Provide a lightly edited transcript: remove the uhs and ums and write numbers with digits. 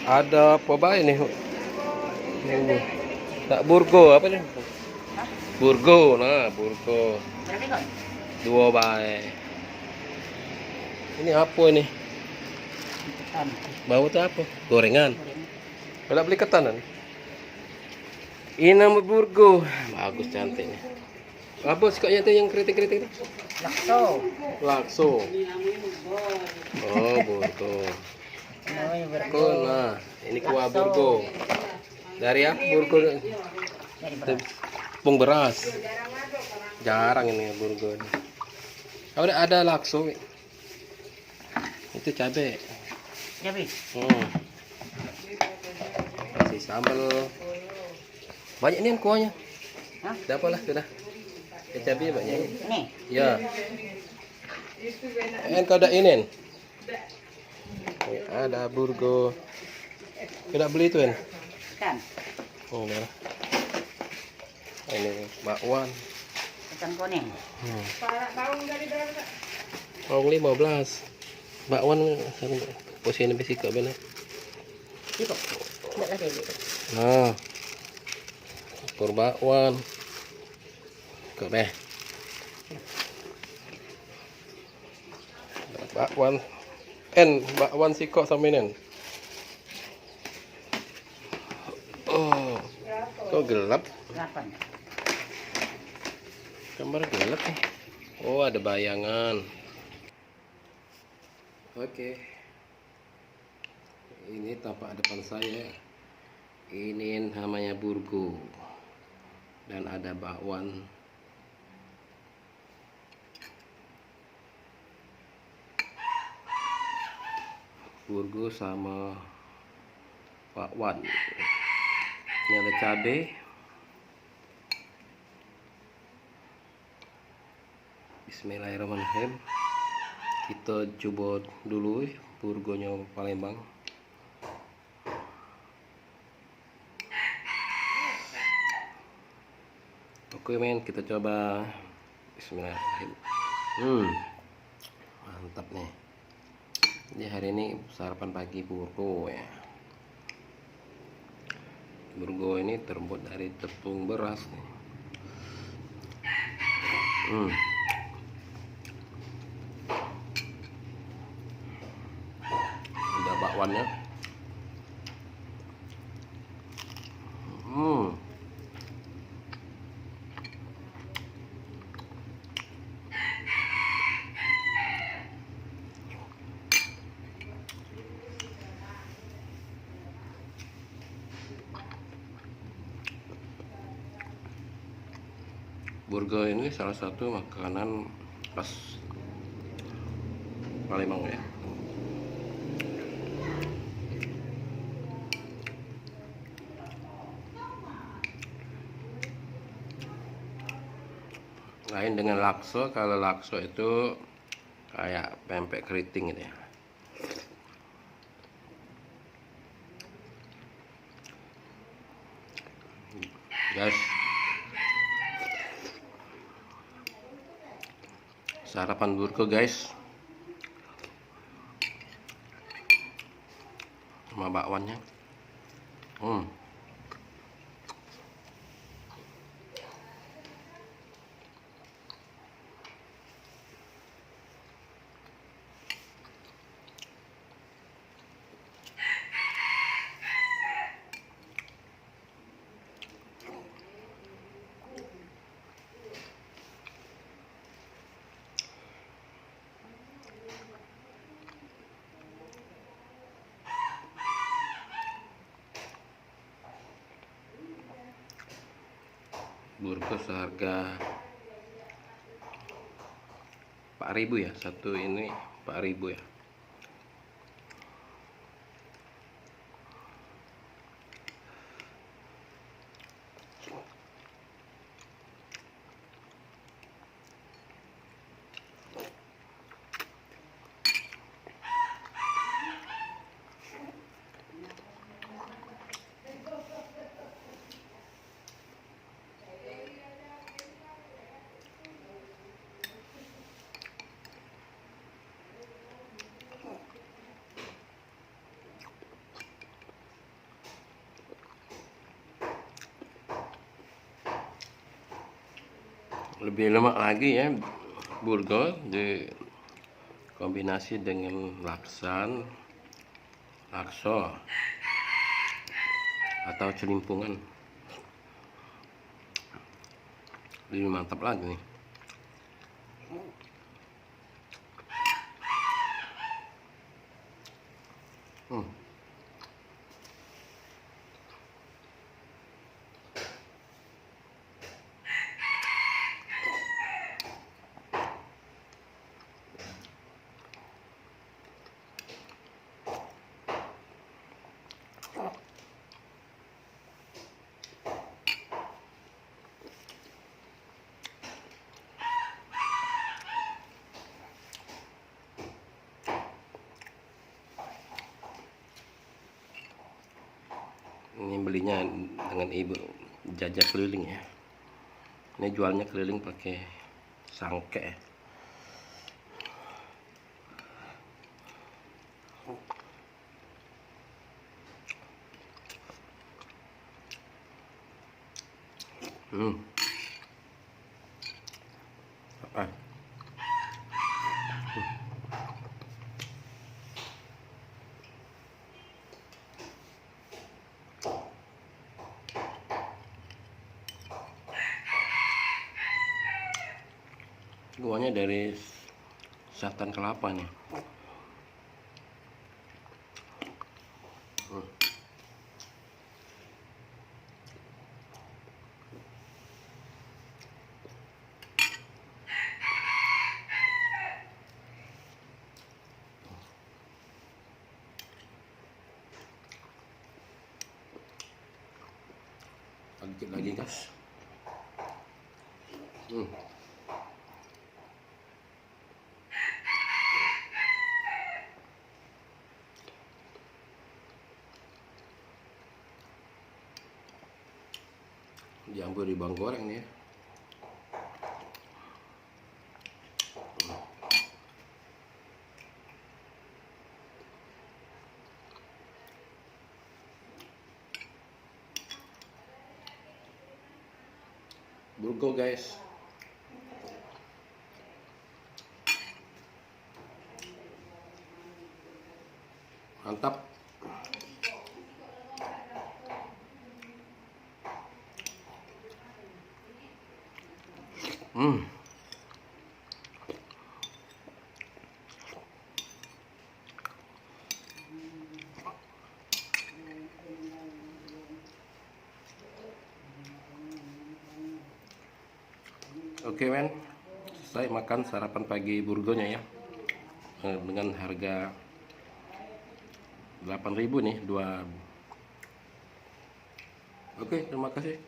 Ada apa baik nih? Tak burgo apa nih? Burgo, nah burgo. Dua baik. Ini apa ini? Bau tuh apa? Gorengan. Kalau beli ketan nih. Ini nama burgo. Bagus cantik nih. Apa sukanya tuh yang kritik-kritik itu? Lakso. Lakso. Oh, burgo. Namanya Burgo. Nah, ini kuah burgo. Dari apa burgo? Dari beras. Tepung beras. Jarang ini burgo. Ada lakso. Itu cabai. Jadi, Kasih sambal. Banyak nih kuahnya. hah? Udah apalah sudah. Cabai banyak. Ini. Ya. Kau ada ini. Ada burgo. Tidak beli itu Ikan. Oh, udah. Ini bakwan. Ikan kuning. Bawang 15. Bakwan posisi besi kok benar. Itu. Tidak lagi itu. Nah. Ekor bakwan. Kok beh. Bakwan. Bakwan sikok sama ini. Oh. Kok gelap? 8. Gambar gelap nih. Oh, ada bayangan. Oke. Ini tapak depan saya. Ini namanya burgo. Dan ada bakwan. Burgo sama bakwan. Ini ada cabai. Bismillahirrahmanirrahim. Kita coba dulu burgonya Palembang. Oke men, kita coba. Bismillahirrahmanirrahim. Mantap nih. Jadi hari ini sarapan pagi burgo ya. Burgo ini terbuat dari tepung beras nih. Udah bakwannya. Burgo ini salah satu makanan khas Palembang ya. Lain dengan lakso. Kalau lakso itu kayak pempek keriting gitu ya. Guys, sarapan burgo guys, sama bakwannya. Burgo seharga 4.000 ya, satu ini 4.000 ya. lebih lemak lagi ya burgo di kombinasi dengan lakso atau celimpungan, lebih mantap lagi nih. Ini belinya dengan ibu jajak keliling ya. Ini jualnya keliling pakai sangke ya. Apa? Kuahnya dari santan kelapa nih. Sedikit lagi guys. Diambil di bawang goreng nih ya. Burgo guys. Mantap. Oke men, saya makan sarapan pagi burgonya ya, dengan harga 8.000 nih dua. Oke, terima kasih.